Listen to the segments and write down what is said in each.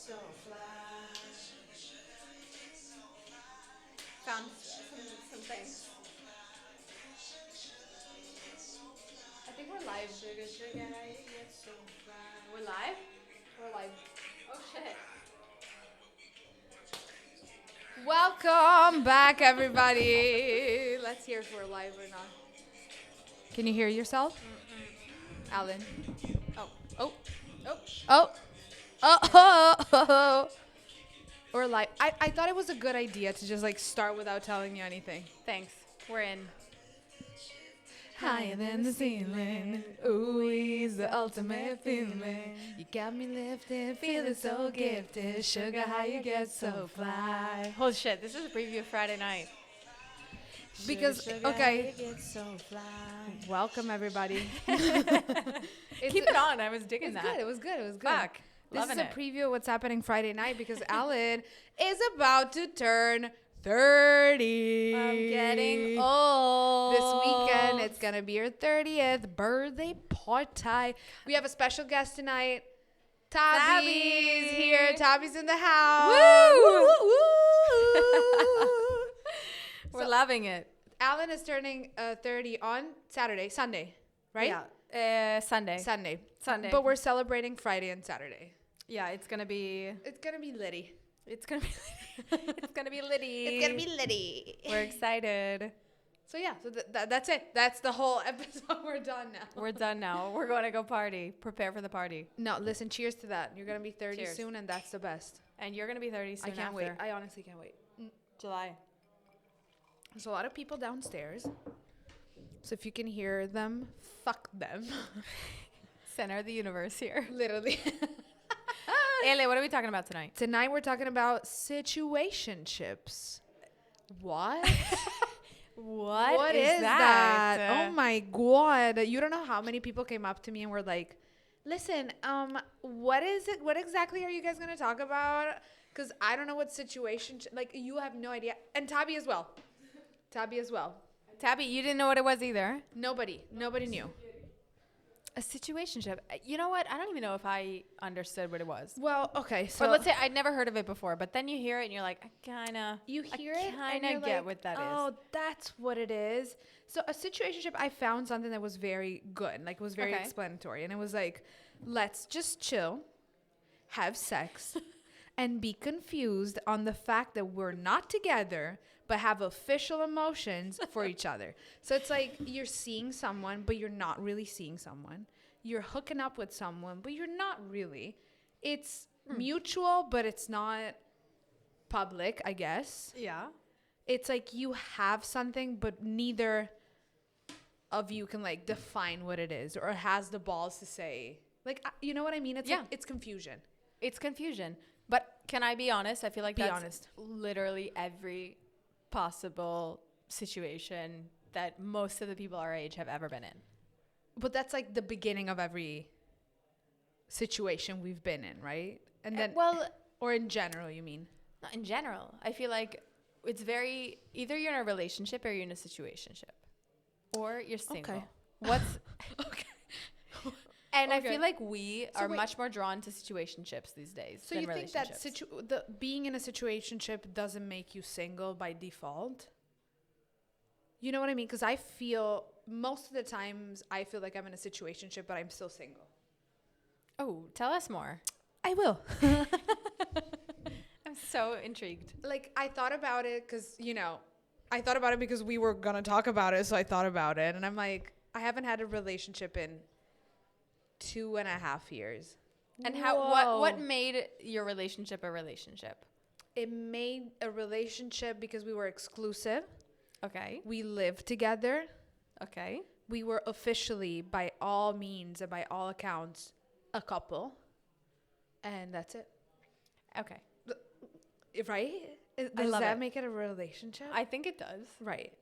So fly. Found some things. I think we're live. Sugar, sugar, I get so fly. We're live? We're live. Oh shit. Welcome back, everybody. Let's hear if we're live or not. Can you hear yourself? Alan. Oh, oh, oh, oh, oh, oh, oh. Or like, I thought it was a good idea to just like start without telling you anything. Thanks. We're in. Higher than the ceiling, ooh, he's the ultimate feeling. You got me lifted, feeling so gifted. Sugar, how you get so fly. Holy shit, this is a preview of Friday night. Because, Sugar, okay, how you get so fly. welcome everybody. Keep it on. I was digging It's that. good. It was good. It was good. Fuck. This Loving is a it. preview of what's happening Friday night because Alan is about to turn 30. I'm getting old. This weekend, it's going to be her 30th birthday party. We have a special guest tonight. Tabby's Tabby. here. Tabby's in the house. Woo! Woo, woo. We're loving it. Alan is turning 30 on Sunday, right? Yeah. Sunday. Sunday. But we're celebrating Friday and Saturday. Yeah, it's gonna be. It's going to be litty. It's gonna be. It's gonna be litty. It's going to be litty. We're excited. So yeah, so that's it. That's the whole episode. We're done now. We're done now. We're going to go party. Prepare for the party. No, listen, cheers to that. You're going to be 30 Cheers. soon, and that's the best. And you're gonna be 30 soon. I can't after. wait. I honestly can't wait. July. There's a lot of people downstairs. So if you can hear them, fuck them. Center of the universe here. Literally. Ale, what are we talking about tonight? Tonight we're talking about situationships. What? What is that? Oh my god. You don't know how many people came up to me and were like, "Listen, what is it? What exactly are you guys going to talk about? Cuz I don't know what situation like you have no idea." And Tabby as well. Tabby as well. Tabby, you didn't know what it was either. Nobody knew. A situationship. You know what? I don't even know if I understood what it was. Well, okay, so Or let's say I'd never heard of it before, but then you hear it and you're like, you hear it and kind you're of get like, what that is. oh, that's what it is. So a situationship, I found something that was very good, like it was very Okay. explanatory, and it was like, let's just chill, have sex, and be confused on the fact that we're not together, but have official emotions for each other. So it's like you're seeing someone, but you're not really seeing someone. You're hooking up with someone, but you're not really. It's mutual, but it's not public, I guess. Yeah. It's like you have something, but neither of you can like define what it is or has the balls to say. Like, you know what I mean? It's Yeah. like, it's confusion. It's confusion. But can I be honest? I feel like Be that's honest. literally every possible situation that most of the people our age have ever been in. But that's like the beginning of every situation we've been in, right? And then, well, or in general, you mean? not in general, I feel like it's very either you're in a relationship or you're in a situationship, or you're single. Okay. What's Okay. and I Okay. feel like we So are wait. much more drawn to situationships these days. So than you think that relationships. the being in a situationship doesn't make you single by default? You know what I mean? Because I feel most of the times I feel like I'm in a situationship, but I'm still single. Oh, tell us more. I will. I'm so intrigued. Like I thought about it because I thought about it because we were gonna talk about it, so I thought about it, and I'm like, I haven't had a relationship in 2.5 years. And what made your relationship a relationship? It made a relationship because we were exclusive. Okay. We lived together. Okay. We were officially, by all means and by all accounts, a couple. And that's it. Okay. Right? I Does love that it. make it a relationship? I think it does. Right.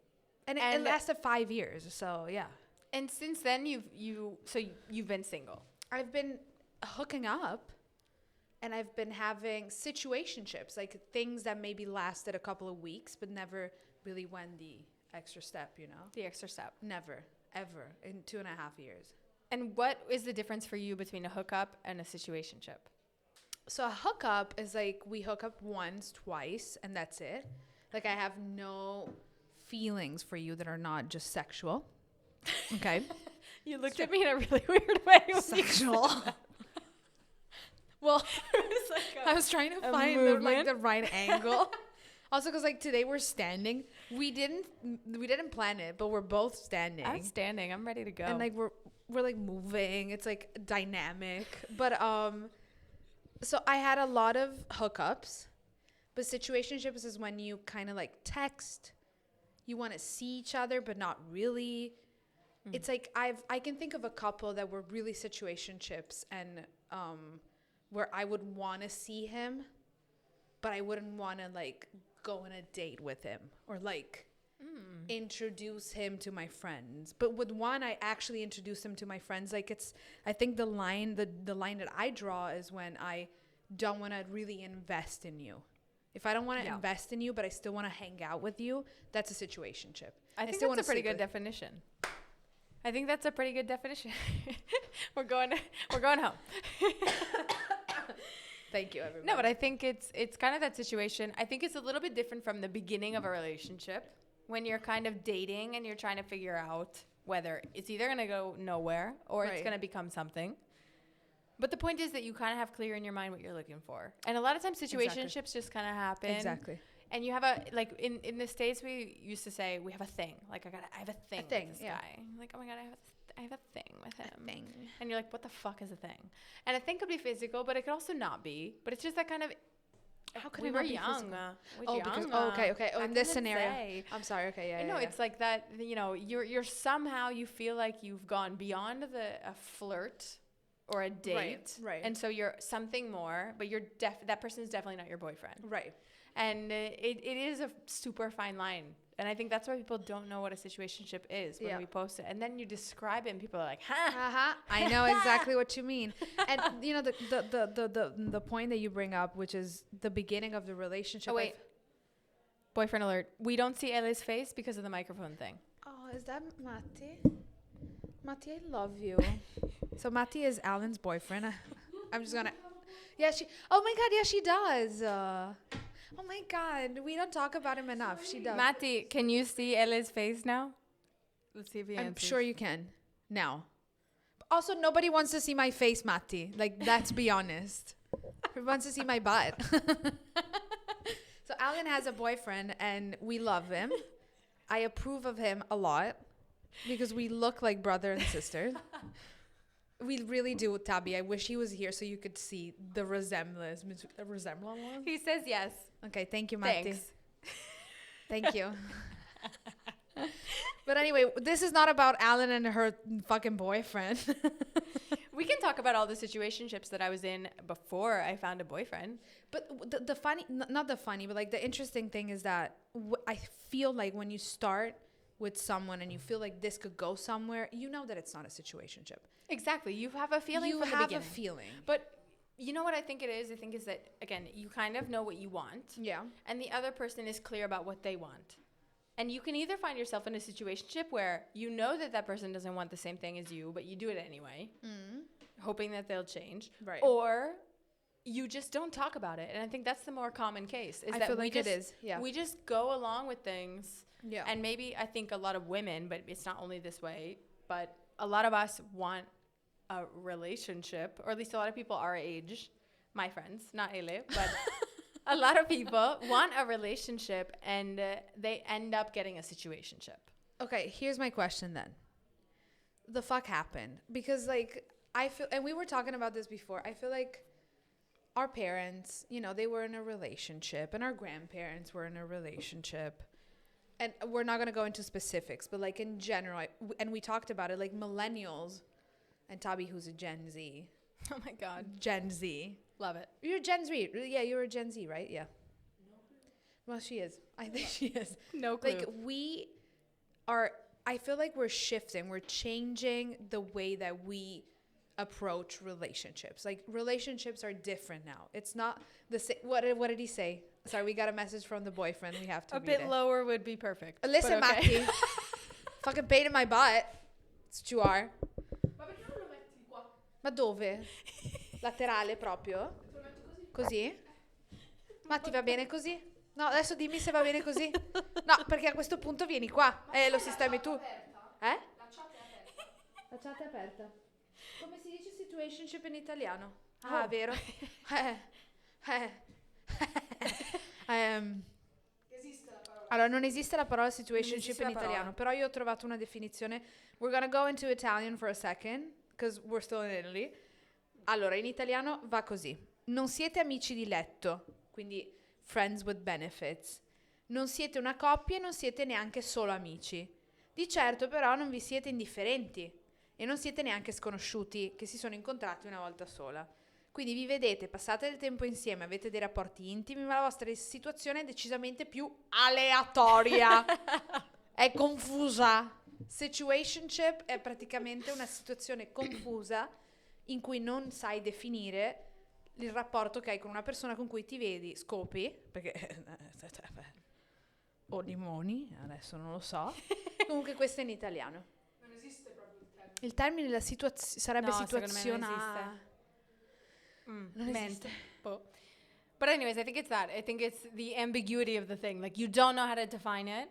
And it And- lasted 5 years. So, yeah. And since then you've been single. I've been hooking up and I've been having situationships, like things that maybe lasted a couple of weeks but never really went the extra step, The extra step. Never, ever in 2.5 years. And what is the difference for you between a hookup and a situationship? So a hookup is like we hook up once, twice, and that's it. Like I have no feelings for you that are not just sexual. Okay. You looked at me in a really weird way. Sexual. Well, I was trying to find the right angle. Also, because like today we're standing. We didn't plan it, but we're both standing. I'm standing. I'm ready to go. And like we're like moving. It's like dynamic. But so I had a lot of hookups, but situationships is when you kind of like text. You want to see each other, but not really. It's like I can think of a couple that were really situationships and where I would want to see him, but I wouldn't want to like go on a date with him or like introduce him to my friends. But with one, I actually introduce him to my friends. Like I think the line that I draw is when I don't want to really invest in you. If I don't want to invest in you, but I still want to hang out with you, that's a situationship. I think that's a pretty good definition. I think that's a pretty good definition. We're going home. Thank you, everybody. No, but I think it's kind of that situation. I think it's a little bit different from the beginning of a relationship when you're kind of dating and you're trying to figure out whether it's either going to go nowhere or it's going to become something. But the point is that you kind of have clear in your mind what you're looking for. And a lot of times situationships just kind of happen. Exactly. And you have like in the States we used to say we have a thing. Like I have a thing with this guy. Like, oh my God, I have a thing with him. And you're like, what the fuck is a thing? And a thing could be physical, but it could also not be. But it's just that kind of. How could we it were not be young? physical? Okay. Oh, in this scenario, I'm sorry. Okay, yeah. No, it's like that. You know, you're somehow you feel like you've gone beyond a flirt or a date, right? And so you're something more, but that person is definitely not your boyfriend, right? And it is a super fine line. And I think that's why people don't know what a situationship is when we post it. And then you describe it and people are like, ha. I know exactly what you mean. And you know, the point that you bring up, which is the beginning of the relationship. Oh, wait. Boyfriend alert. We don't see Ellie's face because of the microphone thing. Oh, is that Matti? Matti, I love you. So Matti is Alan's boyfriend. I'm just gonna. Yeah, oh my God, yeah, she does. Oh my God, we don't talk about him enough. She does. Matti, can you see Ellie's face now? Let's see if he answers. I'm sure you can. Now. Also, nobody wants to see my face, Matti. Like, let's be honest. Who wants to see my butt? So Alan has a boyfriend, and we love him. I approve of him a lot because we look like brother and sister. We really do, Tabby. I wish he was here so you could see the resemblance. He says yes. Okay, thank you, Matti. Thanks. Thank you. But anyway, this is not about Alan and her fucking boyfriend. We can talk about all the situationships that I was in before I found a boyfriend. But the funny, not the funny, but like the interesting thing is that I feel like when you start with someone and you feel like this could go somewhere, you know that it's not a situationship. Exactly. You have a feeling from the beginning. You have a feeling. But you know what I think it is? I think is that, again, you kind of know what you want. Yeah. And the other person is clear about what they want. And you can either find yourself in a situationship where you know that person doesn't want the same thing as you, but you do it anyway, hoping that they'll change. Right. Or you just don't talk about it. And I think that's the more common case. I feel like it is. Yeah. We just go along with things. Yeah. And maybe I think a lot of women, but it's not only this way, but a lot of us want a relationship, or at least a lot of people our age, my friends, not Ele, but a lot of people want a relationship and they end up getting a situationship. Okay, here's my question then. The fuck happened? Because like I feel, and we were talking about this before, I feel like our parents, you know, they were in a relationship and our grandparents were in a relationship. And we're not going to go into specifics, but like in general, and we talked about it, like millennials, and Tabi, who's a Gen Z. Oh my God. Gen Z. Love it. You're Gen Z. Yeah, you're a Gen Z, right? Yeah. Well, she is. I think she is. No clue. Like we are, I feel like we're shifting. We're changing the way that we approach relationships. Like relationships are different now. It's not the same. What did he say? Sorry, we got a message from the boyfriend. We have to a bit lower would be perfect. Listen, okay. Matti. Fucking pain in my butt. It's what you are. Ma dove? Laterale proprio? Così? Ma ti va bene così? No, adesso dimmi se va bene così. No, perché a questo punto vieni qua e lo sistemi tu. Eh? La chat è aperta. Come si dice situationship in italiano? Ah, vero? Eh. Ehm, allora, non esiste la parola situationship in italiano, però io ho trovato una definizione. We're gonna go into Italian for a second, because we're still in Italy. Allora, in italiano va così. Non siete amici di letto, quindi friends with benefits. Non siete una coppia e non siete neanche solo amici. Di certo però non vi siete indifferenti e non siete neanche sconosciuti che si sono incontrati una volta sola. Quindi vi vedete, passate del tempo insieme, avete dei rapporti intimi, ma la vostra situazione è decisamente più aleatoria. È confusa. Situationship è praticamente una situazione confusa in cui non sai definire il rapporto che hai con una persona con cui ti vedi, scopi, perché o limoni, adesso non lo so. Comunque questo è in italiano. Non esiste proprio il termine. Il termine della sarebbe No, secondo me non situazionale. Non esiste. But anyways, I think it's that. I think it's the ambiguity of the thing. Like, you don't know how to define it.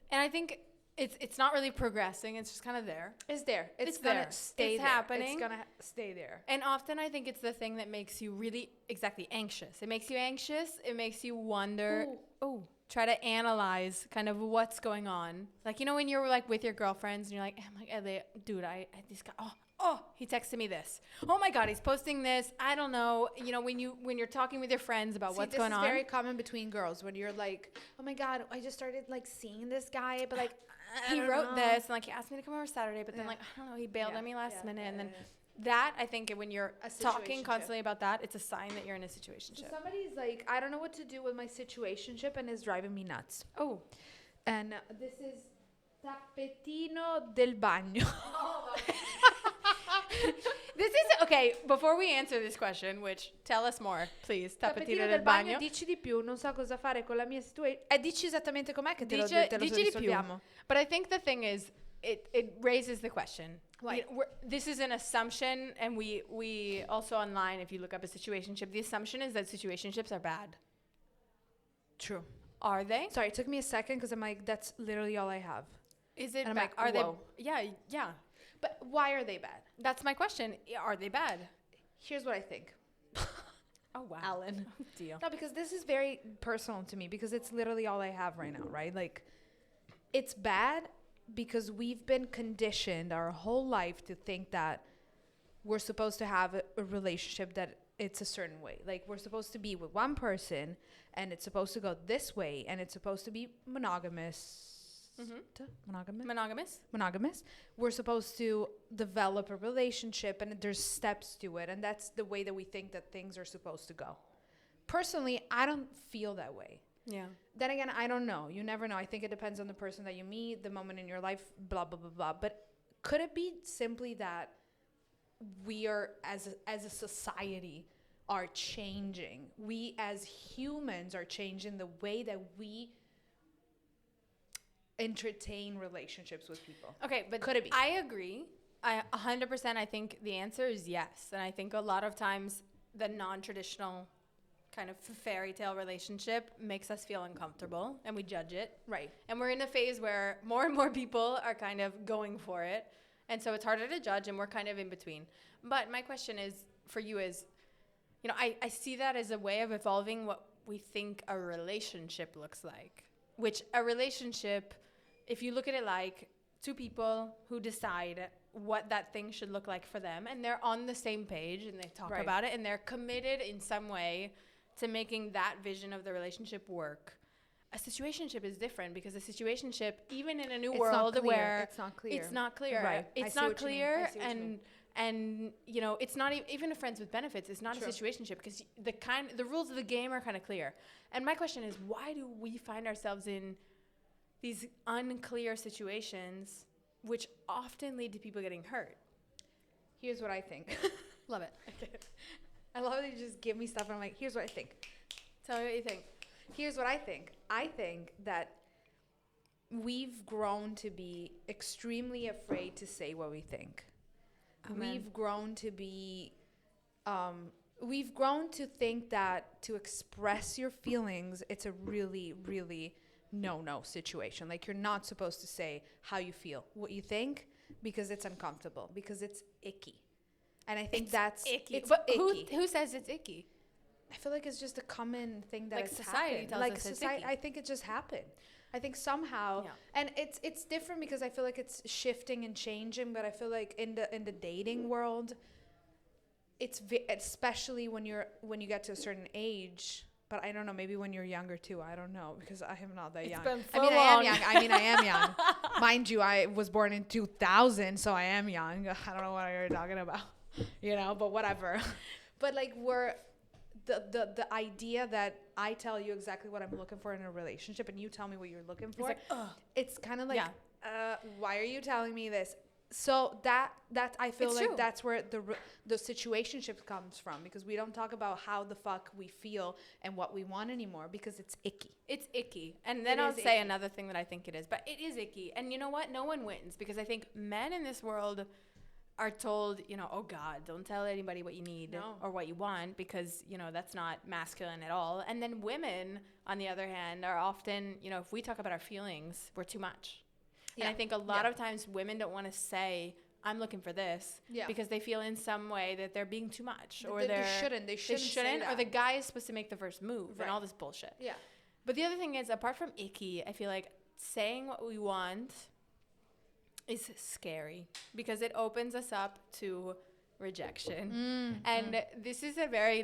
And I think it's not really progressing. It's just kind of there. It's there. It's there. gonna stay It's there. happening. It's gonna stay there. And often I think it's the thing that makes you really exactly anxious. It makes you anxious. It makes you wonder. Try to analyze kind of what's going on. Like, you know, when you're like with your girlfriends and you're like, I'm like, Elliot, dude, I this guy, he texted me this. Oh my God, he's posting this. I don't know. You know, when you're talking with your friends about what's going on. This is very common between girls when you're like, oh my God, I just started like seeing this guy, but like he wrote this and like he asked me to come over Saturday, but then like I don't know, he bailed on me last minute, and then that I think when you're talking constantly about that, it's a sign that you're in a situationship. So somebody's like, I don't know what to do with my situationship, and it's driving me nuts. Oh, and this is tappetino del bagno. This is okay. Before we answer this question, which tell us more, please. Tappetino del bagno. Dici di più. Non so cosa fare con la mia situazione. Dici esattamente com'è che te lo risolviamo. But I think the thing is, it raises the question. Right. This is an assumption, and we also online, if you look up a situationship, the assumption is that situationships are bad. True. Are they? Sorry, it took me a second because I'm like, that's literally all I have. Is it bad? Like, are whoa. they? Yeah. But why are they bad? That's my question. Are they bad? Here's what I think. Oh, wow. Alan. Deal. No, because this is very personal to me because it's literally all I have right now, right? Like, it's bad because we've been conditioned our whole life to think that we're supposed to have a relationship that it's a certain way. Like, we're supposed to be with one person and it's supposed to go this way and it's supposed to be monogamous. Monogamous. We're supposed to develop a relationship and there's steps to it, and that's the way that we think that things are supposed to go. Personally, I don't feel that way. Yeah. Then again, I don't know. You never know. I think it depends on the person that you meet, the moment in your life, blah, blah, blah, blah. But could it be simply that we are, as a society, are changing? We as humans are changing the way that we entertain relationships with people. Okay, but could it be? I agree. 100%. I think the answer is yes. And I think a lot of times the non-traditional kind of fairy tale relationship makes us feel uncomfortable and we judge it. Right. And we're in a phase where more and more people are kind of going for it. And so it's harder to judge, and we're kind of in between. But my question is, for you is, you know, I see that as a way of evolving what we think a relationship looks like. Which a relationship, if you look at it like two people who decide what that thing should look like for them, and they're on the same page and they talk about it and they're committed in some way to making that vision of the relationship work. A situationship is different because a situationship, even in a new world where it's not clear. Right. It's not clear, and you know, it's not even a friends with benefits. It's not a situationship because the rules of the game are kind of clear. And my question is, why do we find ourselves in these unclear situations, which often lead to people getting hurt? Here's what I think. Love it. I love that you just give me stuff and I'm like, here's what I think. Tell me what you think. Here's what I think. I think that we've grown to be extremely afraid to say what we think. Amen. We've grown to be we've grown to think that to express your feelings, it's a really, really no situation. Like, you're not supposed to say how you feel, what you think, because it's uncomfortable, because it's icky. And I think that's icky. It's But icky. who says it's icky? I feel like it's just a common thing that Like has society happened. tells Like us it's society, icky. I think it just happened. I think somehow, Yeah. and it's different because I feel like it's shifting and changing. But I feel like in the dating world, especially when you get to a certain age. But I don't know, maybe when you're younger too. I don't know, because I am not that young. Been I mean, so I am long. young. I mean, I am young. Mind you, I was born in 2000, so I am young. I don't know what you're talking about, but whatever. But like, the idea that I tell you exactly what I'm looking for in a relationship and you tell me what you're looking for, It's like, ugh. it's kind of like, Yeah. why are you telling me this? So that I feel It's like true. that's where the situationship comes from, because we don't talk about how the fuck we feel and what we want anymore, because it's icky. It's icky. And then It I'll is say icky. another thing that I think it is. But it is icky. And you know what? No one wins, because I think men in this world are told, oh God, don't tell anybody what you need No. or what you want, because, that's not masculine at all. And then women, on the other hand, are often, if we talk about our feelings, we're too much. Yeah. And I think a lot Yeah. of times women don't want to say, I'm looking for this, Yeah. because they feel in some way that they're being too much, or They they're shouldn't. They shouldn't say or that. the guy is supposed to make the first move Right. and all this bullshit. Yeah. But the other thing is, apart from icky, I feel like saying what we want is scary, because it opens us up to rejection. And this is a very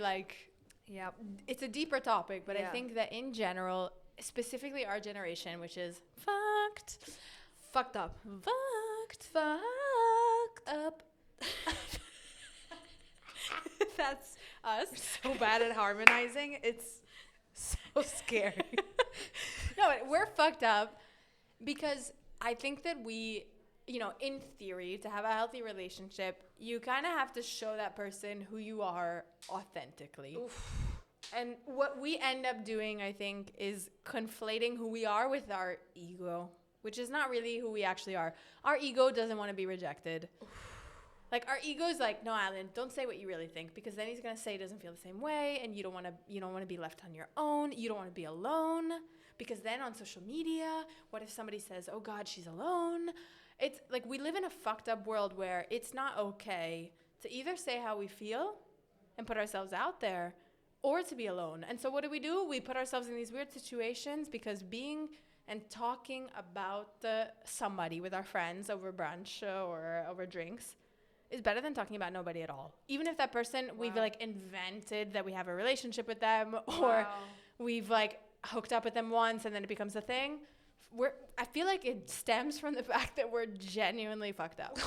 Yeah. it's a deeper topic, but I Yeah. think that in general, specifically our generation, which is Fucked up. fucked up. That's us. So bad at harmonizing. It's so scary. No, we're fucked up, because I think that we, in theory, to have a healthy relationship, you kind of have to show that person who you are authentically. Oof. And what we end up doing, I think, is conflating who we are with our ego, which is not really who we actually are. Our ego doesn't want to be rejected. Like, our ego is like, no, Alan, don't say what you really think, because then he's gonna say he doesn't feel the same way, and you don't want to be left on your own. You don't want to be alone, because then on social media, what if somebody says, oh God, she's alone? It's like, we live in a fucked up world where it's not okay to either say how we feel and put ourselves out there, or to be alone. And so what do? We put ourselves in these weird situations, because being and talking about somebody with our friends over brunch or over drinks is better than talking about nobody at all. Even if that person, we've invented that we have a relationship with them, or we've hooked up with them once and then it becomes a thing. I feel like it stems from the fact that we're genuinely fucked up.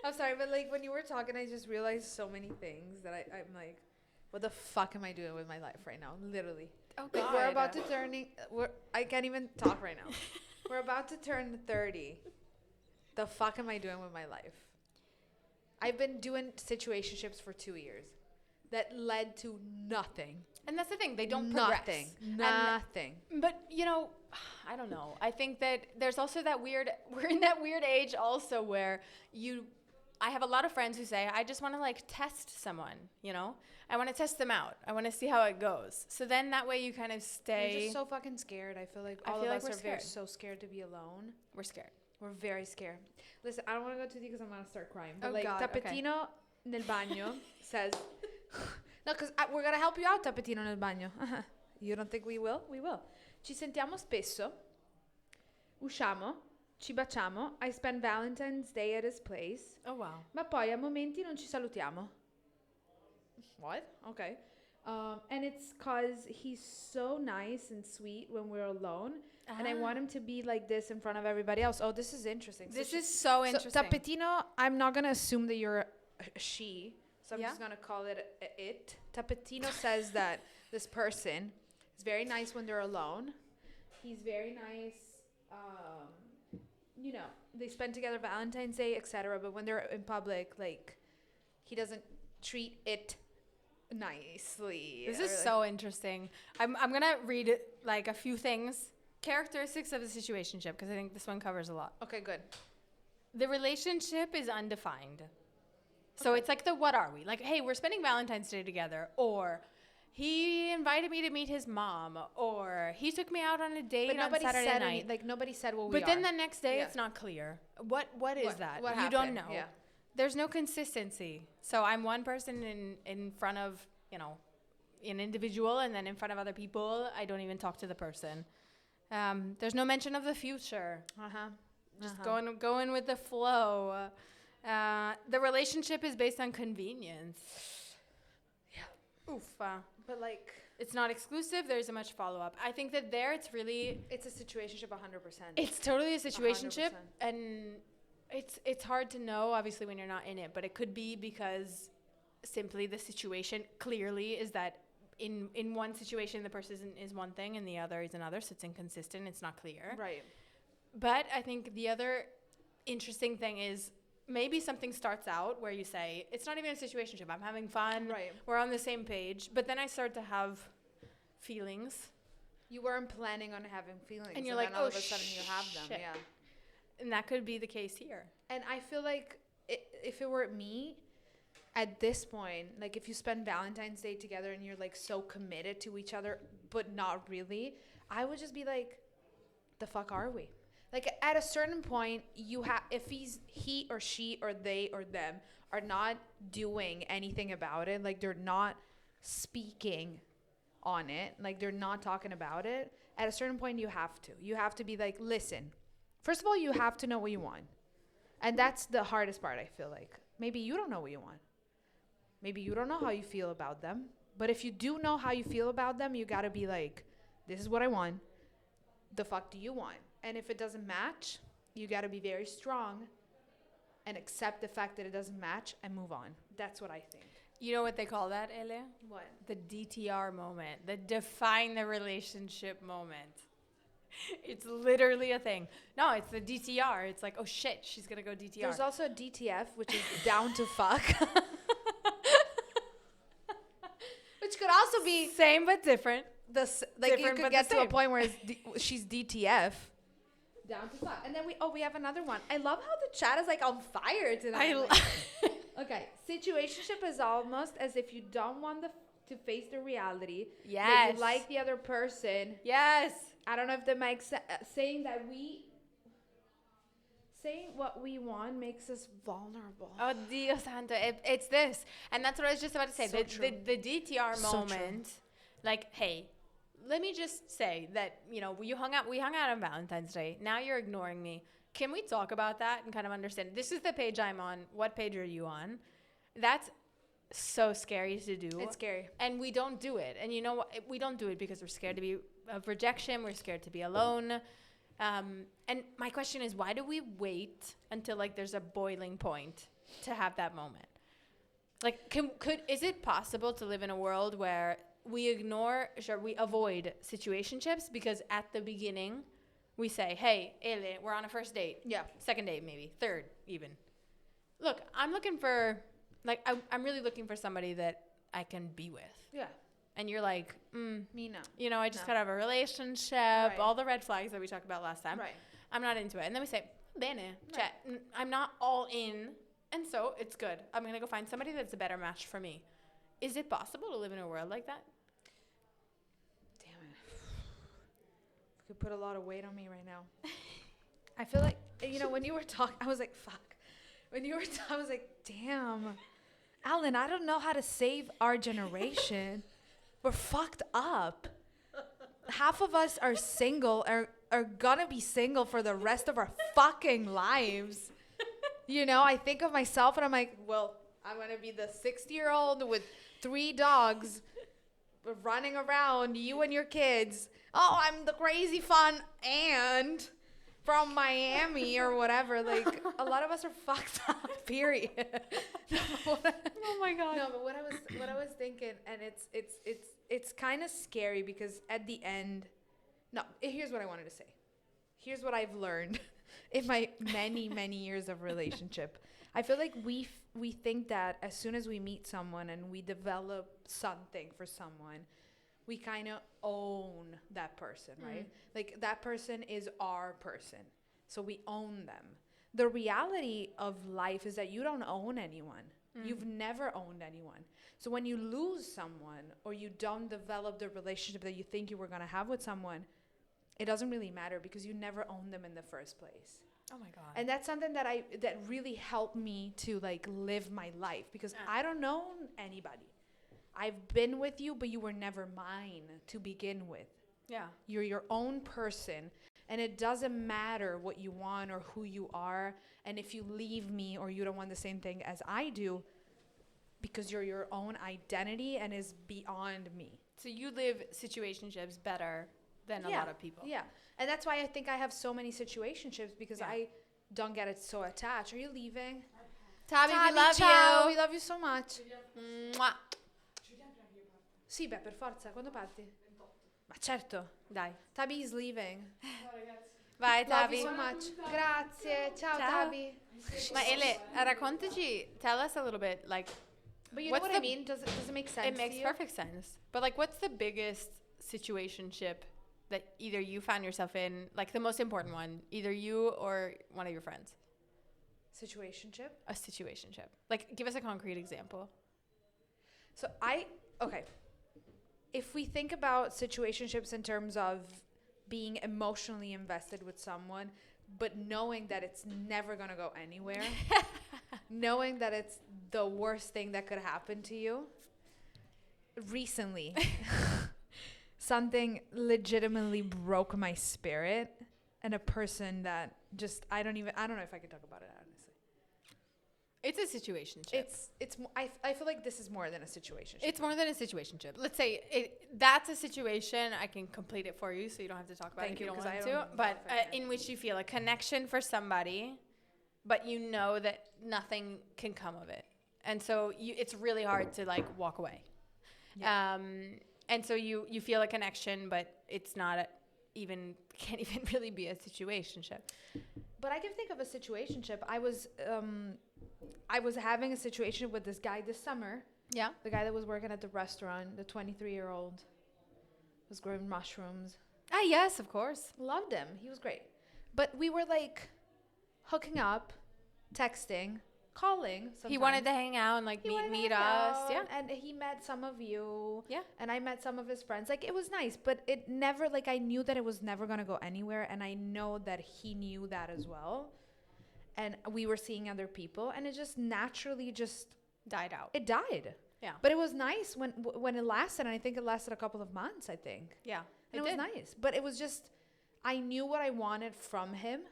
I'm sorry, but when you were talking, I just realized so many things that I'm like, what the fuck am I doing with my life right now? Literally. Oh Like, we're about to I can't even talk right now. We're about to turn 30. The fuck am I doing with my life? I've been doing situationships for 2 years that led to nothing. And that's the thing, they don't progress. Nothing. But, I don't know. I think that there's also we're in that weird age also where I have a lot of friends who say, I just want to test someone, I want to test them out. I want to see how it goes. So then that way you kind of stay. We're just so fucking scared. I feel like I all feel of like us we're are scared. so scared to be alone. We're scared. We're very scared. Listen, I don't want to go too deep because I'm going to start crying. But Oh, God, okay. Tapetino nel bagno says, no, because we're going to help you out, Tapetino nel bagno. You don't think we will? We will. Ci sentiamo spesso. Usciamo. Ci baciamo. I spend Valentine's Day at his place. Oh, wow. Ma poi a momenti non ci salutiamo. What? Okay. And it's because he's so nice and sweet when we're alone. And I want him to be like this in front of everybody else. Oh, this is interesting. This is so interesting. So, Tapetino, I'm not going to assume that you're a she. So I'm Yeah? just going to call it it. Tapetino says that this person is very nice when they're alone. He's very nice. They spend together Valentine's Day, etc. But when they're in public, he doesn't treat it nicely. This is so interesting. I'm going to read a few things. Characteristics of the situationship, because I think this one covers a lot. Okay, good. The relationship is undefined. So Okay. it's like the what are we? Like, hey, we're spending Valentine's Day together, or he invited me to meet his mom, or he took me out on a date But on nobody Saturday said night. like nobody said what we But then are. the next day, Yeah. it's not clear. What is that? What You don't happened? know. Yeah. There's no consistency. So I'm one person in front of, an individual, and then in front of other people, I don't even talk to the person. There's no mention of the future. Uh-huh. Just going with the flow. The relationship is based on convenience. Yeah. Oof. But like It's not exclusive. There isn't much follow-up. I think that it's really... it's a situationship 100%. It's totally a situationship. 100%. And it's hard to know, obviously, when you're not in it. But it could be because simply the situation clearly is that in one situation, the person is one thing and the other is another. So it's inconsistent. It's not clear. Right. But I think the other interesting thing is maybe something starts out where you say, it's not even a situationship. I'm having fun. Right. We're on the same page. But then I start to have feelings. You weren't planning on having feelings. And you're like, then all oh, of a sudden you have them. shit. Yeah. And that could be the case here. And I feel like if it were me, at this point, like if you spend Valentine's Day together and you're like so committed to each other, but not really, I would just be like, the fuck are we? Like at a certain point, if he or she or they or them are not doing anything about it, like they're not speaking on it, like they're not talking about it, at a certain point you have to be like, listen, first of all, you have to know what you want. And that's the hardest part, I feel like. Maybe you don't know what you want. Maybe you don't know how you feel about them. But if you do know how you feel about them, you got to be like, this is what I want. The fuck do you want? And if it doesn't match, you got to be very strong and accept the fact that it doesn't match and move on. That's what I think. You know what they call that, Ele? What? The DTR moment, the define the relationship moment. It's literally a thing. No, it's the DTR. It's like, oh shit, she's gonna go DTR. There's also a DTF, which is down to fuck. Which could also be same but different. like you Different could but get the to a same. point where she's DTF. Down to fuck. And then we have another one. I love how the chat is like on fire tonight. Okay, situationship is almost as if you don't want to face the reality. That Yes. you like the other person. Yes. I don't know if that makes saying what we want makes us vulnerable. Oh, Dios santo. It's this. And that's what I was just about to say. So true. The DTR So moment, like, hey, let me just say that, we hung out on Valentine's Day. Now you're ignoring me. Can we talk about that and kind of understand? This is the page I'm on. What page are you on? That's so scary to do. It's scary. And we don't do it. And you know what? We don't do it because we're scared of rejection. We're scared to be alone. And my question is, why do we wait until like there's a boiling point to have that moment? Like, is it possible to live in a world where we avoid situationships because at the beginning we say, hey, Ele, we're on a first date. Yeah. Second date, maybe. Third, even. Look, I'm looking for, like, I'm really looking for somebody that I can be with. Yeah. And you're like, Me no. I just No. got out of a relationship, Right. all the red flags that we talked about last time. Right. I'm not into it. And then we say, bene, cioè, I'm not all in, and so it's good. I'm going to go find somebody that's a better match for me. Is it possible to live in a world like that? Damn it. You could put a lot of weight on me right now. I feel like, when you were talking, I was like, fuck. When you were talking, I was like, damn. Alan, I don't know how to save our generation. We're fucked up. Half of us are single, are gonna be single for the rest of our fucking lives. I think of myself and I'm like, well, I'm gonna be the 60-year-old with 3 dogs running around, you and your kids. Oh, I'm the crazy fun and from Miami or whatever. Like, a lot of us are fucked up, period. Oh my God. No, but what I was thinking, and it's kind of scary because at the end, here's what I wanted to say. Here's what I've learned in my many years of relationship. I feel like we think that as soon as we meet someone and we develop something for someone, we kind of own that person, right? Like that person is our person. So we own them. The reality of life is that you don't own anyone. You've never owned anyone. So when you lose someone or you don't develop the relationship that you think you were going to have with someone, it doesn't really matter because you never owned them in the first place. Oh my God. And that's something that really helped me to like live my life because I don't know anybody. I've been with you, but you were never mine to begin with. Yeah. You're your own person, and it doesn't matter what you want or who you are. And if you leave me or you don't want the same thing as I do, because you're your own identity and is beyond me. So you live situationships better than a lot of people. Yeah. And that's why I think I have so many situationships because I don't get it so attached. Are you leaving? Tabby, we love ciao. you. We love you so much. Mwah. Sì, beh, per forza. Quando parti? Ma certo. Dai. Tabby is leaving. Bye, Love you Tabby. so much. Grazie. Ciao, Ciao. Tabby. Ma Ele, raccontaci, tell us a little bit, like, But you what's know what I mean? Does it make sense? it makes to you? perfect sense. But like, what's the biggest situationship that either you found yourself in, like the most important one, either you or one of your friends? Situationship. A situationship. Like, give us a concrete example. So okay. If we think about situationships in terms of being emotionally invested with someone, but knowing that it's never going to go anywhere, knowing that it's the worst thing that could happen to you. Recently, something legitimately broke my spirit, and a person that just, I don't know if I can talk about it, honestly. It's a situationship. I feel like this is more than a situationship. It's more than a situationship. Let's say that's a situation. I can complete it for you, so you don't have to talk about it if you don't want to. But in which you feel a connection for somebody, but you know that nothing can come of it, and so it's really hard to like walk away. Yeah. And so you feel a connection, but it's not can't even really be a situationship. But I can think of a situationship. I was having a situation with this guy this summer. Yeah. The guy that was working at the restaurant, the 23-year-old, was growing mushrooms. Ah, yes, of course. Loved him. He was great. But we were like hooking up, texting, calling. Sometimes. He wanted to hang out and like meet us. Yeah. And he met some of you. Yeah. And I met some of his friends. Like, it was nice, but it never, like, I knew that it was never going to go anywhere. And I know that he knew that as well. And we were seeing other people, and it just naturally just died out. It died. Yeah. But it was nice when it lasted, and I think it lasted a couple of months, I think. Yeah. And it was nice. But it was just, I knew what I wanted from him.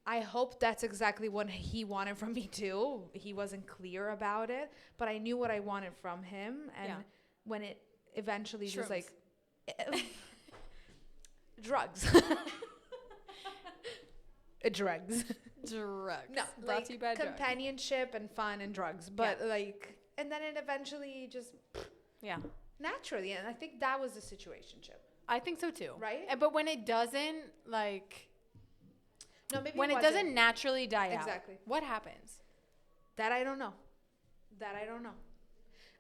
I hope that's exactly what he wanted from me too. He wasn't clear about it, but I knew what I wanted from him. And when it eventually just like drugs. Drugs. No, Brought to you by drugs. companionship and fun and drugs. But like, and then it eventually just naturally. And I think that was the situationship. I think so too. Right? But when it doesn't like, no, maybe when it doesn't naturally die out, exactly, what happens? That I don't know.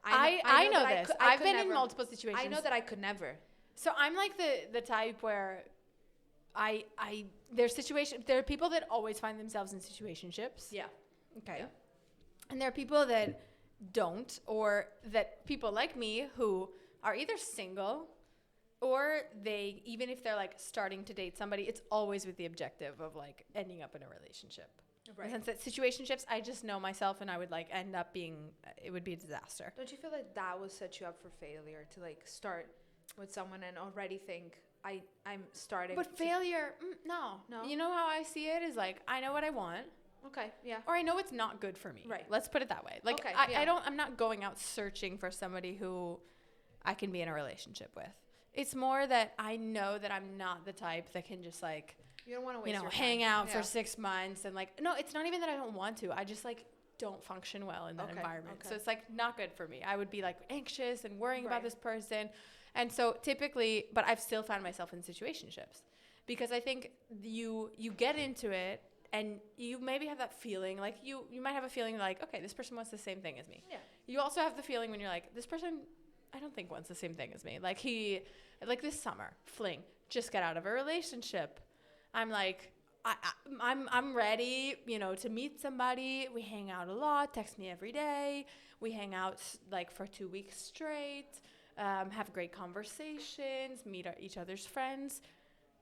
I know this. I've been in multiple situations. I know that I could never. So I'm like the type where there are people that always find themselves in situationships. Yeah. Okay. Yeah. And there are people that don't, or that people like me who are either single or they, even if they're like starting to date somebody, it's always with the objective of like ending up in a relationship. Right. In the sense that situationships, I just know myself and I would like end up being, it would be a disaster. Don't you feel like that would set you up for failure to like start with someone and already think I'm starting? But failure, no. You know how I see it is like, I know what I want. Okay, yeah. Or I know it's not good for me. Right. Let's put it that way. Like, okay, I'm not going out searching for somebody who I can be in a relationship with. It's more that I know that I'm not the type that can just like, you don't want to waste your hang time. out for 6 months and like, no, it's not even that I don't want to. I just like don't function well in that environment. Okay. So it's like not good for me. I would be like anxious and worrying about this person. And so typically, but I've still found myself in situationships because I think you get into it and you maybe have that feeling like you might have a feeling like, okay, this person wants the same thing as me. Yeah. You also have the feeling when you're like, this person, I don't think wants the same thing as me. Like this summer, fling, just got out of a relationship. I'm like, I'm ready, to meet somebody. We hang out a lot, text me every day. We hang out like for 2 weeks straight, have great conversations, meet each other's friends.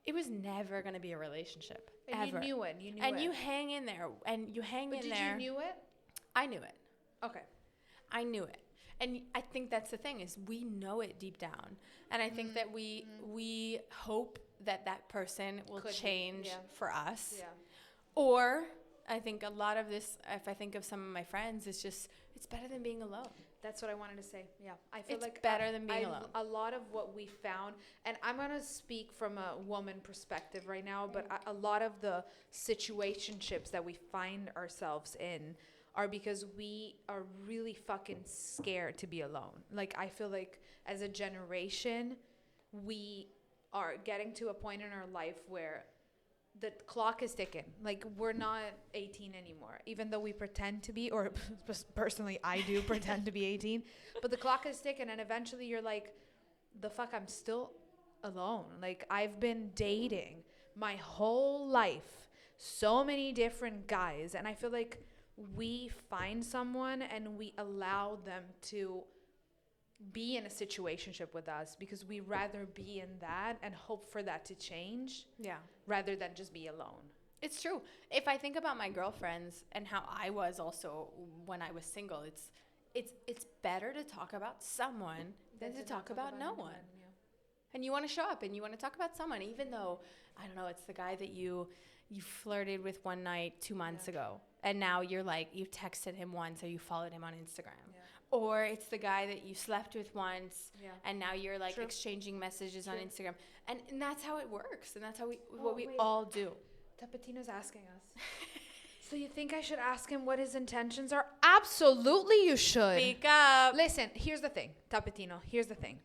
It was never going to be a relationship, And ever. you knew it. You knew And it. you hang in there, and you hang But in did there. you knew it? I knew it. Okay. I knew it. And I think that's the thing, is we know it deep down. And I think that we hope that person will change for us. Yeah. Or I think a lot of this, if I think of some of my friends, it's better than being alone. That's what I wanted to say. Yeah. I feel It's like better than being alone. A lot of what we found, and I'm going to speak from a woman perspective right now, but a lot of the situationships that we find ourselves in are because we are really fucking scared to be alone. Like, I feel like as a generation, we are getting to a point in our life where the clock is ticking. Like, we're not 18 anymore, even though we pretend to be, or personally, I do pretend to be 18, but the clock is ticking, and eventually you're like, the fuck, I'm still alone. Like, I've been dating my whole life, so many different guys, and I feel like we find someone and we allow them to be in a situationship with us because we rather be in that and hope for that to change rather than just be alone. It's true. If I think about my girlfriends and how I was also when I was single, it's better to talk about someone than to talk about no one. Yeah. And you want to show up and you want to talk about someone, even though, I don't know, it's the guy that you flirted with one night 2 months ago. And now you're like, you texted him once or you followed him on Instagram. Yeah. Or it's the guy that you slept with once and now you're like exchanging messages on Instagram. And that's how it works. And that's how we all do. Tapatino's asking us. So you think I should ask him what his intentions are? Absolutely you should. Speak up. Listen, here's the thing, Tapatino. Here's the thing.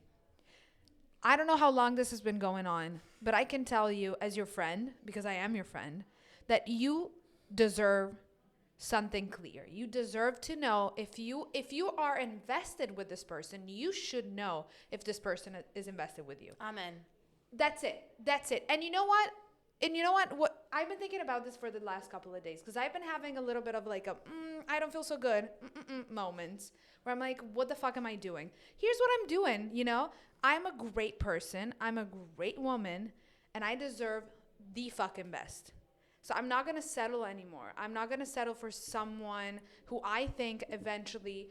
I don't know how long this has been going on, but I can tell you as your friend, because I am your friend, that you deserve something clear. You deserve to know if you are invested with this person, you should know if this person is invested with you. Amen. That's it. And you know what? What I've been thinking about this for the last couple of days because I've been having a little bit of like I don't feel so good moments where I'm like, what the fuck am I doing? Here's what I'm doing, I'm a great person. I'm a great woman and I deserve the fucking best. So I'm not going to settle anymore. I'm not going to settle for someone who I think eventually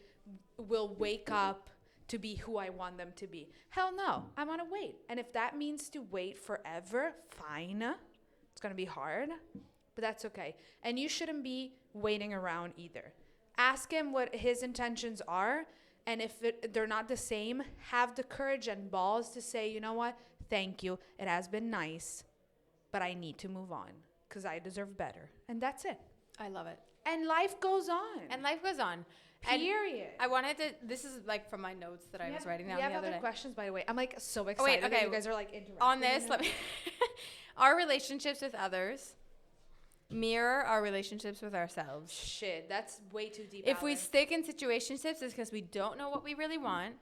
will wake up to be who I want them to be. Hell no. I'm going to wait. And if that means to wait forever, fine. It's going to be hard, but that's okay. And you shouldn't be waiting around either. Ask him what his intentions are. And if they're not the same, have the courage and balls to say, you know what? Thank you. It has been nice, but I need to move on. Because I deserve better. And that's it. I love it. And life goes on. Period. I wanted to, this is like from my notes that I was writing down the other day. We have other questions, by the way. I'm like so excited that you guys are like interacting. On this, our relationships with others mirror our relationships with ourselves. Shit, that's way too deep. If we stick in situationships, it's because we don't know what we really want.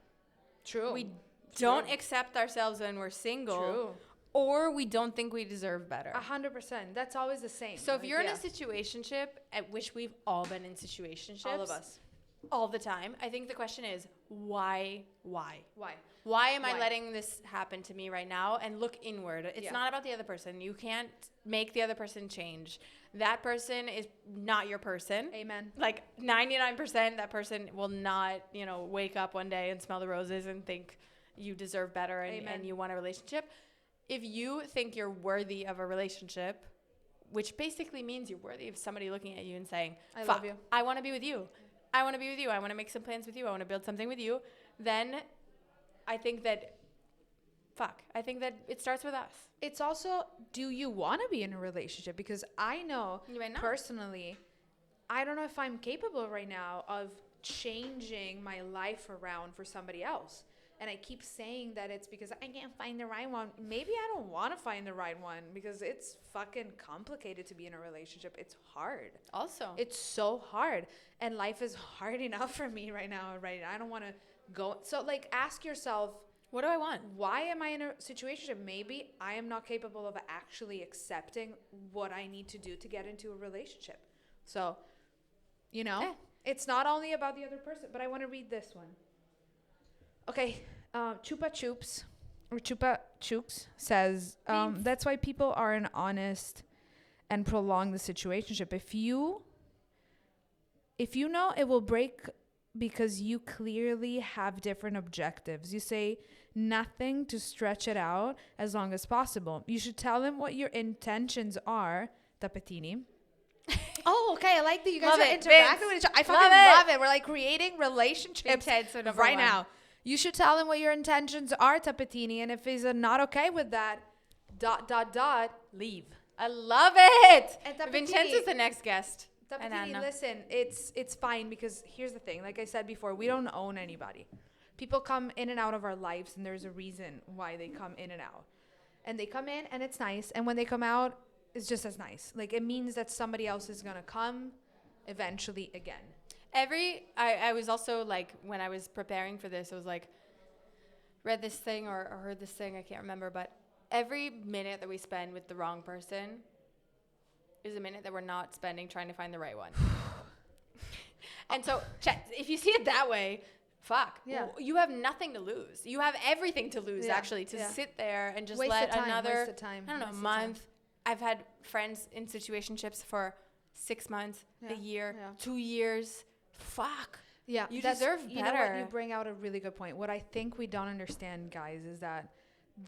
True. We don't accept ourselves when we're single. True. Or we don't think we deserve better. 100%. That's always the same. So if you're in a situationship, at which we've all been in situationships. All of us. All the time. I think the question is, why? Why Am I letting this happen to me right now? And look inward. It's not about the other person. You can't make the other person change. That person is not your person. Amen. Like 99%, that person will not, wake up one day and smell the roses and think you deserve better and you want a relationship. If you think you're worthy of a relationship, which basically means you're worthy of somebody looking at you and saying, I love you. I want to be with you. I want to be with you. I want to make some plans with you. I want to build something with you. Then I think that it starts with us. It's also, do you want to be in a relationship? Because I know personally, I don't know if I'm capable right now of changing my life around for somebody else. And I keep saying that it's because I can't find the right one. Maybe I don't want to find the right one because it's fucking complicated to be in a relationship. It's hard. Also. It's so hard. And life is hard enough for me right now, right? I don't want to go. So, like, ask yourself, What do I want? Why am I in a situationship? Maybe I am not capable of actually accepting what I need to do to get into a relationship. So, it's not only about the other person, but I want to read this one. Okay, Chupa Chups or Chupa Chooks says, that's why people aren't honest and prolong the situationship. If you know it will break because you clearly have different objectives. You say nothing to stretch it out as long as possible. You should tell them what your intentions are, Tapetini. Oh, okay. I like that you guys Love are it, interacting Vince. with each other. I fucking love it. We're like creating relationships right now. You should tell him what your intentions are, Tapetini. And if he's not okay with that, ... leave. I love it. And Tapetini, Vincenzo's the next guest. Tapetini, listen, it's fine because here's the thing. Like I said before, we don't own anybody. People come in and out of our lives, and there's a reason why they come in and out. And they come in, and it's nice. And when they come out, it's just as nice. Like, it means that somebody else is going to come eventually again. I was also like, when I was preparing for this, I was like, read this thing or heard this thing, I can't remember, but every minute that we spend with the wrong person is a minute that we're not spending trying to find the right one. And so, if you see it that way, fuck. Yeah. You have nothing to lose. You have everything to lose, actually, to sit there and just let another, I don't know, month. I've had friends in situationships for 6 months, a year, 2 years. Fuck. Yeah. You deserve better. You know what? You bring out a really good point. What I think we don't understand, guys, is that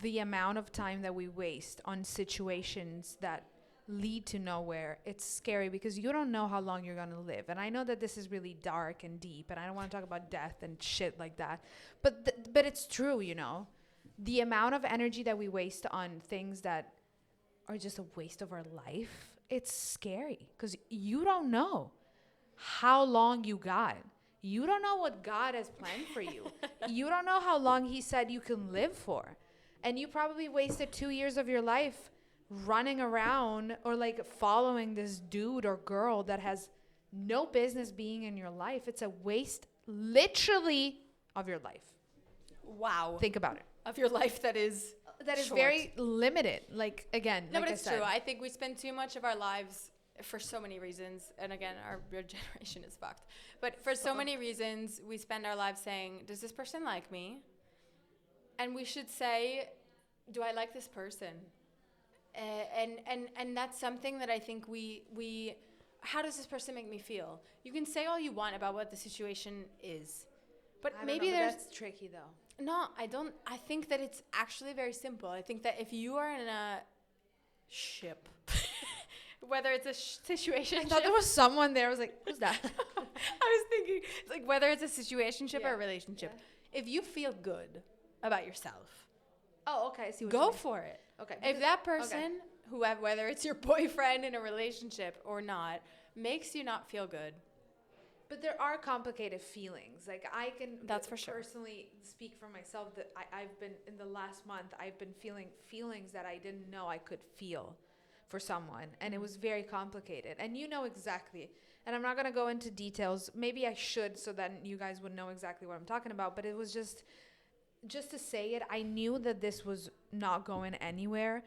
the amount of time that we waste on situations that lead to nowhere, it's scary because you don't know how long you're going to live. And I know that this is really dark and deep, and I don't want to talk about death and shit like that. But it's true, The amount of energy that we waste on things that are just a waste of our life, it's scary because you don't know how long you got. You don't know what God has planned for you. You don't know how long he said you can live for. And you probably wasted 2 years of your life running around or like following this dude or girl that has no business being in your life. It's a waste literally of your life. Wow. Think about it. Of your life that is short. Very limited. Like, again, no, like but it's true. I think we spend too much of our lives for so many reasons. And again, our generation is fucked. But for so many reasons, we spend our lives saying, does this person like me? And we should say, do I like this person? And that's something that I think we how does this person make me feel? You can say all you want about what the situation is, but that's tricky though. No, I don't. I think that it's actually very simple. I think that if you are in a ship, whether it's a situation, I thought there was someone there. I was like, who's that? I was thinking, like, whether it's a situationship or a relationship, if you feel good about yourself, oh, okay, I see what go for it. Okay. If that person, whether it's your boyfriend in a relationship or not, makes you not feel good. But there are complicated feelings. Like, I can That's for sure. Personally speak for myself that I've been, in the last month, I've been feeling feelings that I didn't know I could feel for someone. And it was very complicated. And you know exactly. And I'm not going to go into details. Maybe I should so that you guys would know exactly what I'm talking about. But it was just to say it, I knew that this was not going anywhere.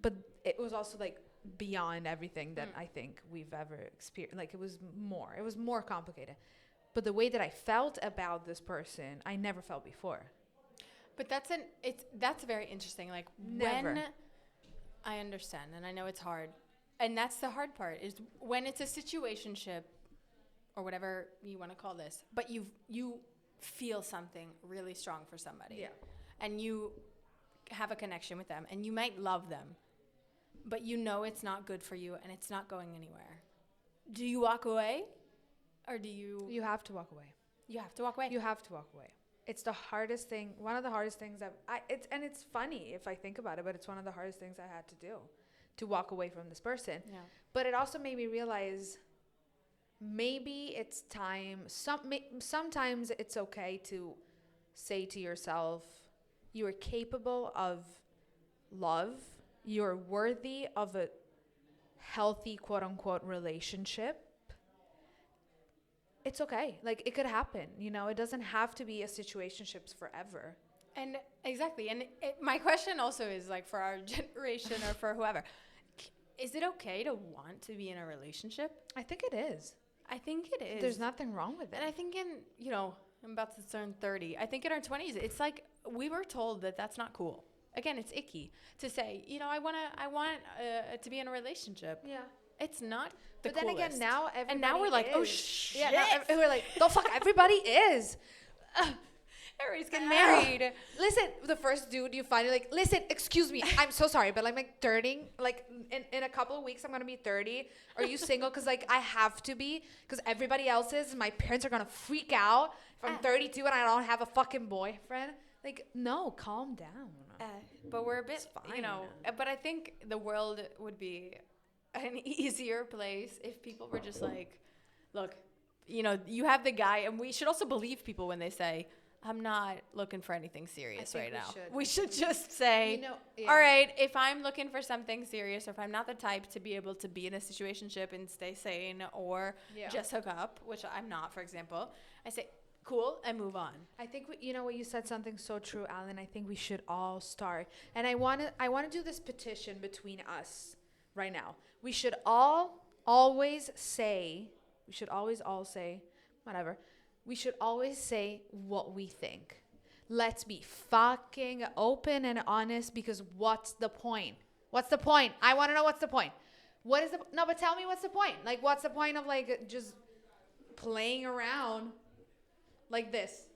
But it was also like beyond everything that I think we've ever experienced. Like, it was more complicated. But the way that I felt about this person, I never felt before. But that's very interesting. Like, Never. when I understand, and I know it's hard, and that's the hard part, is when it's a situationship or whatever you want to call this, but you feel something really strong for somebody. Yeah. And you have a connection with them, and you might love them, but you know it's not good for you and it's not going anywhere. Do you walk away? Or do you... You have to walk away. You have to walk away. You have to walk away. It's the hardest thing. One of the hardest things it's funny if I think about it, but it's one of the hardest things I had to do, to walk away from this person. Yeah. But it also made me realize maybe it's time. Sometimes it's okay to say to yourself, you are capable of love. You're worthy of a healthy, quote unquote, relationship. It's okay. Like, it could happen. It doesn't have to be a situationships forever. And exactly. And my question also is like for our generation or for whoever, is it okay to want to be in a relationship? I think it is. I think it is. There's nothing wrong with it. And I think I'm about to turn 30. I think in our 20s, it's like we were told that that's not cool. Again, it's icky to say, I want to be in a relationship. Yeah. It's not the But then coolest. again, now everybody and now we're like, oh is. shit. Yeah, now we're like, the fuck, everybody is. Everybody's getting married. Listen, the first dude you find, you're like, listen, excuse me, I'm so sorry, but like turning, like in a couple of weeks, I'm gonna be 30. Are you single? Because like I have to be, because everybody else is. My parents are gonna freak out if I'm 32 and I don't have a fucking boyfriend. Like, no, calm down. But we're a bit, fine. But I think the world would be an easier place if people were just like, look, you have the guy, and we should also believe people when they say, I'm not looking for anything serious right now. We should just say, all right, if I'm looking for something serious, or if I'm not the type to be able to be in a situationship and stay sane, or just hook up, which I'm not, for example, I say, cool, and move on. I think what you said something so true, Alan. I think we should all start, and I want to do this petition between us right now. We should always say, whatever. We should always say what we think. Let's be fucking open and honest, because what's the point? What's the point? I want to know what's the point. No, but tell me what's the point? Like, what's the point of like just playing around like this?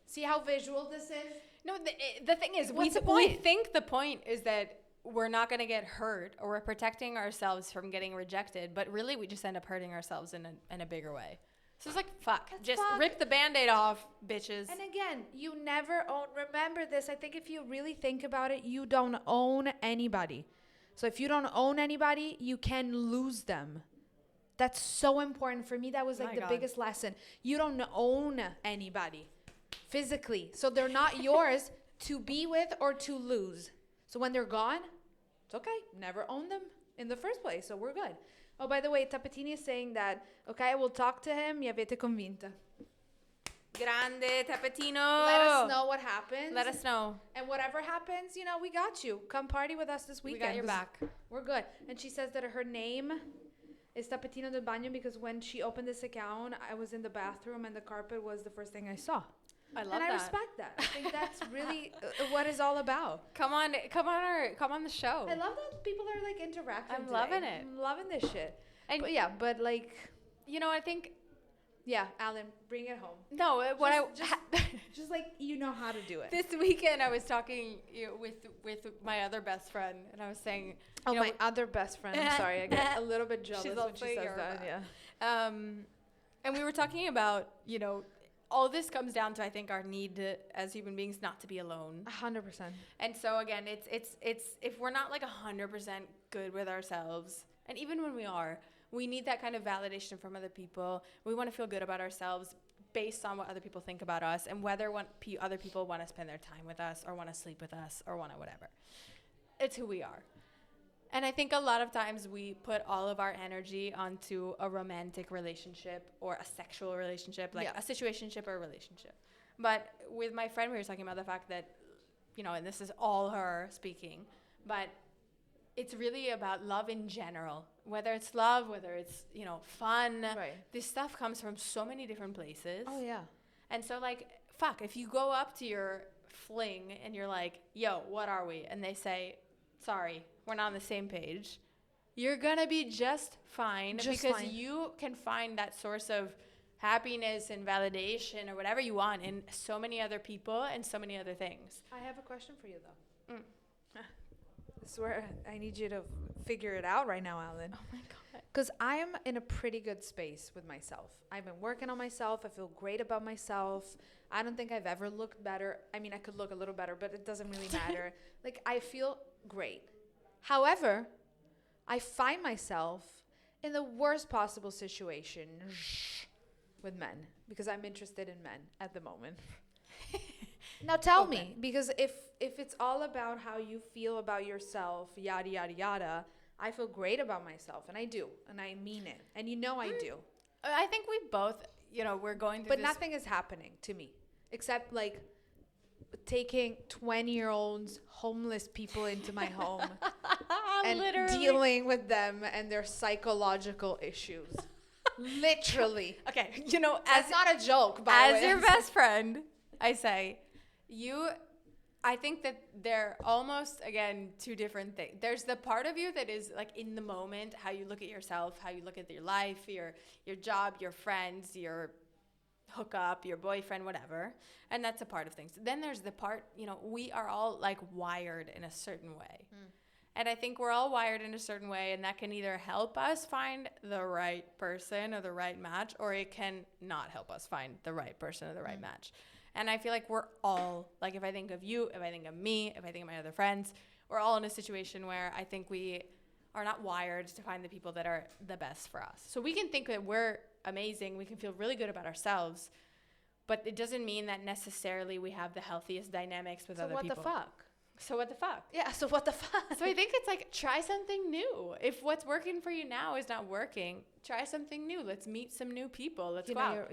See how visual this is? No, the thing is, what's the we point? think the point is that we're not going to get hurt, or we're protecting ourselves from getting rejected, but really we just end up hurting ourselves in a bigger way. So it's like, rip the Band-Aid off, bitches. And again, you never own, remember this, I think if you really think about it, you don't own anybody. So if you don't own anybody, you can lose them. That's so important. For me, that was like the biggest lesson. You don't own anybody physically. So they're not yours to be with or to lose. So when they're gone, it's okay. Never own them in the first place. So we're good. Oh, by the way, Tapatini is saying that, okay, I will talk to him. Mi avete convinta. Grande Tapatino. Let us know what happens. Let us know. And whatever happens, we got you. Come party with us this weekend. We got your back. We're good. And she says that her name is Tapatino del Baño because when she opened this account, I was in the bathroom and the carpet was the first thing I saw. I love that. And I respect that. I think that's really what it's all about. Come on the show. I love that people are like interacting. I'm loving it. I'm loving this shit. And but like, I think. Yeah, Alan, bring it home. No, just like how to do it. This weekend I was talking with my other best friend, and I was saying, my other best friend. I'm sorry, I get a little bit jealous when she says that. Yeah. And we were talking about all this comes down to, I think, our need as human beings not to be alone. 100%. And so again, it's if we're not like 100% good with ourselves, and even when we are, we need that kind of validation from other people. We want to feel good about ourselves based on what other people think about us, and whether other people want to spend their time with us, or want to sleep with us, or want to whatever. It's who we are. And I think a lot of times we put all of our energy onto a romantic relationship or a sexual relationship, like a situationship or a relationship. But with my friend, we were talking about the fact that, and this is all her speaking, but it's really about love in general. Whether it's love, whether it's, fun. Right. This stuff comes from so many different places. Oh, yeah. And so, like, if you go up to your fling and you're like, yo, what are we? And they say, sorry, we're not on the same page. You're going to be just fine because you can find that source of happiness and validation or whatever you want in so many other people and so many other things. I have a question for you, though. This is where I need you to figure it out right now, Alan. Oh, my God. Because I'm in a pretty good space with myself. I've been working on myself. I feel great about myself. I don't think I've ever looked better. I mean, I could look a little better, but it doesn't really matter. Like, I feel great. However, I find myself in the worst possible situation with men because I'm interested in men at the moment. Now tell me, because if it's all about how you feel about yourself, yada, yada, yada, I feel great about myself, and I do, and I mean it, and I do. I think we both, we're going through But nothing is happening to me, except, like, taking 20-year-olds, homeless people into my home and Literally. dealing with them and their psychological issues. Literally. Okay, you know, That's not a joke, by the as way. your best friend, I say, I think that they're almost, again, two different things. There's the part of you that is like in the moment, how you look at yourself, how you look at your life, your job, your friends, your hookup, your boyfriend, whatever. And that's a part of things. Then there's the part, you know, we are all like wired in a certain way. And I think we're all wired in a certain way, and that can either help us find the right person or the right match, or it can not help us find the right person or the right match. And I feel like we're all, like, if I think of you, if I think of me, if I think of my other friends, we're all in a situation where I think we are not wired to find the people that are the best for us. So we can think that we're amazing, we can feel really good about ourselves, but it doesn't mean that necessarily we have the healthiest dynamics with other people. So what the fuck? So what the fuck? Yeah, so what the fuck? So I think it's like, try something new. If what's working for you now is not working, try something new. Let's meet some new people. Let's go out.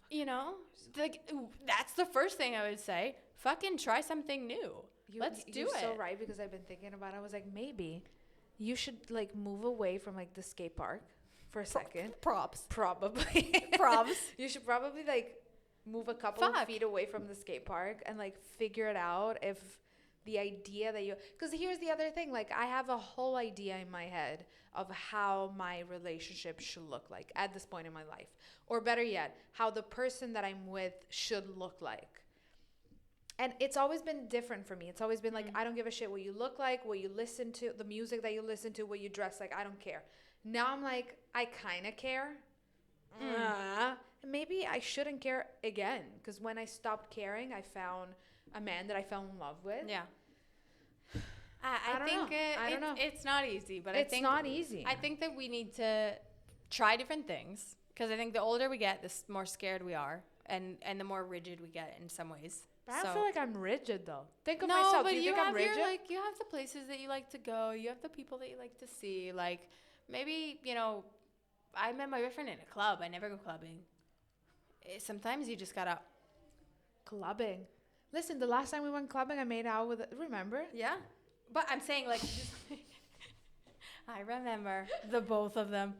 You know, like, that's the first thing I would say. Fucking try something new. Let's do it. You're so right, because I've been thinking about it. I was like, maybe you should like move away from like the skate park for a second. Props. Probably. Props. You should probably like move a couple of feet away from the skate park and like figure it out if the idea that because here's the other thing, like I have a whole idea in my head of how my relationship should look like at this point in my life, or better yet, how the person that I'm with should look like. And it's always been different for me. It's always been like, I don't give a shit what you look like, what you listen to, the music that you listen to, what you dress like. I don't care. Now I'm like, I kind of care. Maybe I shouldn't care again, because when I stopped caring, I found a man that I fell in love with. Yeah. I don't know. It's not easy, but it's not easy. I think that we need to try different things, because I think the older we get, the more scared we are, and the more rigid we get in some ways. But I don't feel like I'm rigid, though. Think of myself. But Do you think I'm rigid? You have the places that you like to go. You have the people that you like to see. Like, maybe, you know, I met my boyfriend in a club. I never go clubbing. Sometimes you just gotta... Clubbing. Listen, the last time we went clubbing, I made out with... Remember? Yeah. But I'm saying, like... just I remember the both of them.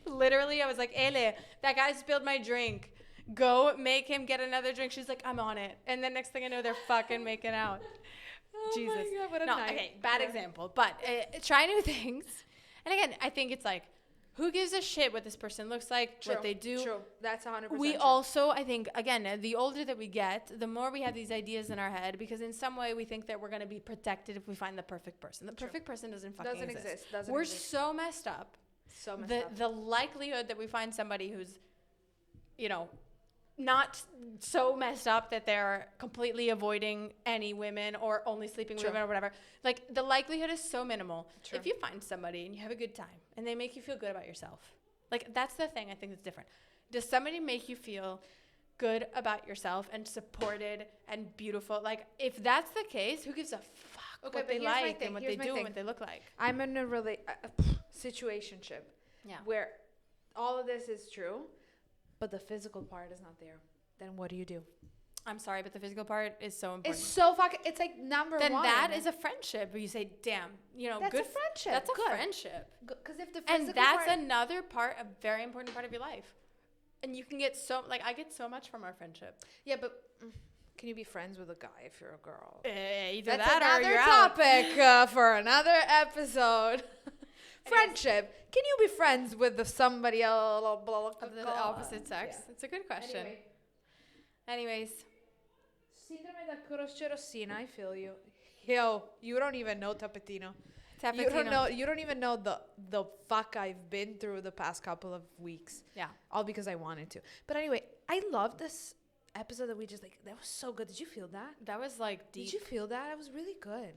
Literally, I was like, Ele, that guy spilled my drink. Go make him get another drink. She's like, I'm on it. And then next thing I know, they're fucking making out. Oh Jesus. My God, what a night. Okay, bad example. But try new things. And again, I think it's like, who gives a shit what this person looks like, what they do? True. That's 100% We true. also, I think, again, the older that we get, the more we have these ideas in our head, because in some way we think that we're going to be protected if we find the perfect person. The perfect person doesn't fucking exist. We're so messed up. So messed up. The likelihood that we find somebody who's, you know, not so messed up that they're completely avoiding any women or only sleeping with women or whatever. Like, the likelihood is so minimal. True. If you find somebody and you have a good time and they make you feel good about yourself, like, that's the thing I think that's different. Does somebody make you feel good about yourself and supported and beautiful? Like, if that's the case, who gives a fuck what they like and what they do and what they look like? I'm in a situationship where all of this is true, but the physical part is not there. Then what do you do? I'm sorry, but the physical part is so important. It's so fucking... It's like number one. Then that is a friendship where you say, damn, you know, that's good. That's a friendship. That's a friendship. Because if the physical and that's another part, a very important part of your life. And you can get so... Like, I get so much from our friendship. Yeah, but... Can you be friends with a guy if you're a girl? Either that's that or you're another topic for another episode. Friendship. Can you be friends with somebody else of the opposite sex? Yeah. It's a good question. Anyways. Síndrome da crocerossina, I feel you. Yo, you don't even know Tapetino. You don't even know the fuck I've been through the past couple of weeks. Yeah. All because I wanted to. But anyway, I love this episode that we just like. That was so good. Did you feel that? That was like deep. Did you feel that? It was really good.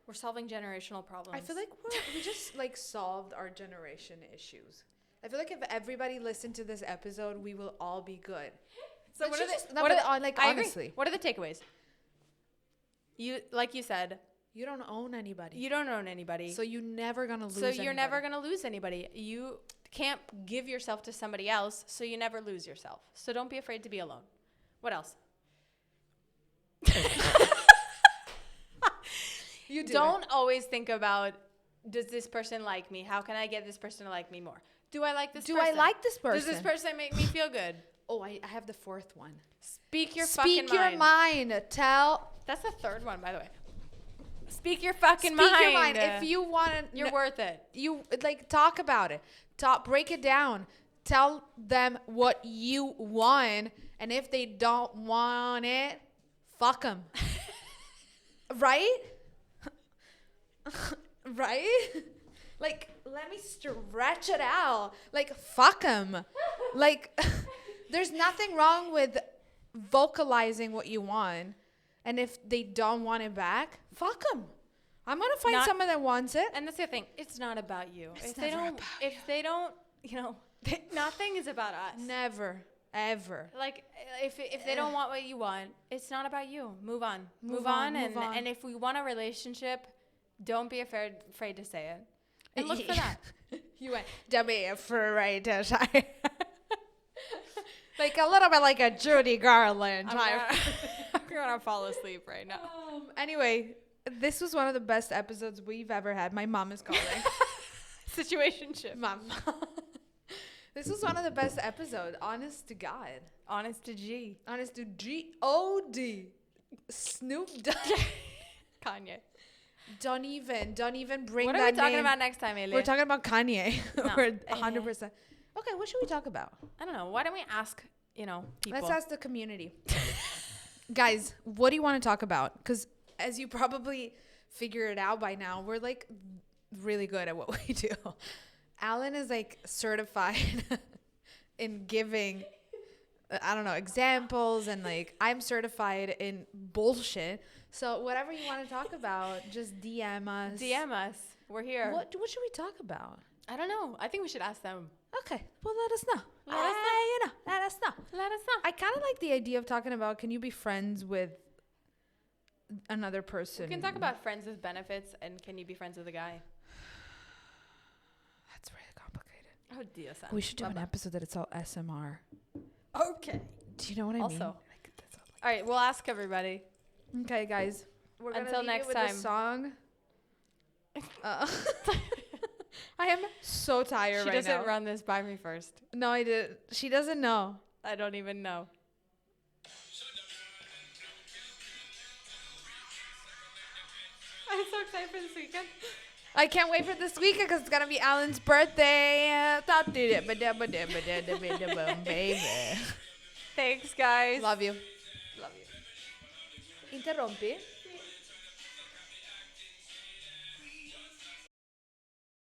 We're solving generational problems. I feel like we just like solved our generation issues. I feel like if everybody listened to this episode, we will all be good. So honestly, what are the takeaways? You, like you said, you don't own anybody. You don't own anybody. So you're never gonna lose. So you're never gonna lose anybody. You can't give yourself to somebody else, so you never lose yourself. So don't be afraid to be alone. What else? You Don't always think about, does this person like me? How can I get this person to like me more? Do I like this Do person? I like this person? Does this person make me feel good? Oh, I have the fourth one. Speak your fucking Speak mind. your mind. Tell. That's the third one, by the way. Speak your fucking Speak mind. your mind. If you want to, You're worth it. you like talk about it. Break it down. Tell them what you want, and if they don't want it, fuck them. Right? Right? Like, let me stretch it out. Like, fuck them. Like, there's nothing wrong with vocalizing what you want. And if they don't want it back, fuck them. I'm going to find someone that wants it. And that's the thing. It's not about you. It's never about you. If they don't, you know, nothing is about us. Never, ever. Like, if they don't want what you want, it's not about you. Move on. Move on. And if we want a relationship, don't be afraid to say it. And look for that. You went, don't be afraid to say. Like a little bit like a Judy Garland. I'm gonna fall asleep right now. Anyway, this was one of the best episodes we've ever had. My mom is calling. Situationship. Mom. This was one of the best episodes. Honest to God. Honest to G. Honest to G-O-D. Snoop Dogg. Kanye. Don't even bring What that are we talking name. about next time, Elia? We're talking about Kanye. No. We're 100%. Okay, what should we talk about? I don't know. Why don't we ask, people? Let's ask the community. Guys, what do you want to talk about? Because as you probably figured out by now, we're like really good at what we do. Alan is like certified in giving, I don't know, examples, and like I'm certified in bullshit. So whatever you want to talk about, just DM us. DM us. We're here. What should we talk about? I don't know. I think we should ask them. Okay, well, let us know. Let us know. Let us know. Let us know. I kind of like the idea of talking about, can you be friends with another person? We can talk about friends with benefits, and can you be friends with a guy? That's really complicated. Oh, dear son. We should do an episode that it's all SMR. Okay. Do you know what I mean? Also. Like, that's all All right, we'll ask everybody. okay, guys. We're gonna Until leave you next with time. this song. I am so tired She right now. doesn't run this by me first. No, I did. She doesn't know. I don't even know. I'm so excited for this weekend. I can't wait for this weekend because it's gonna be Alan's birthday. Baby. Thanks, guys. Love you. Love you. Interrompi.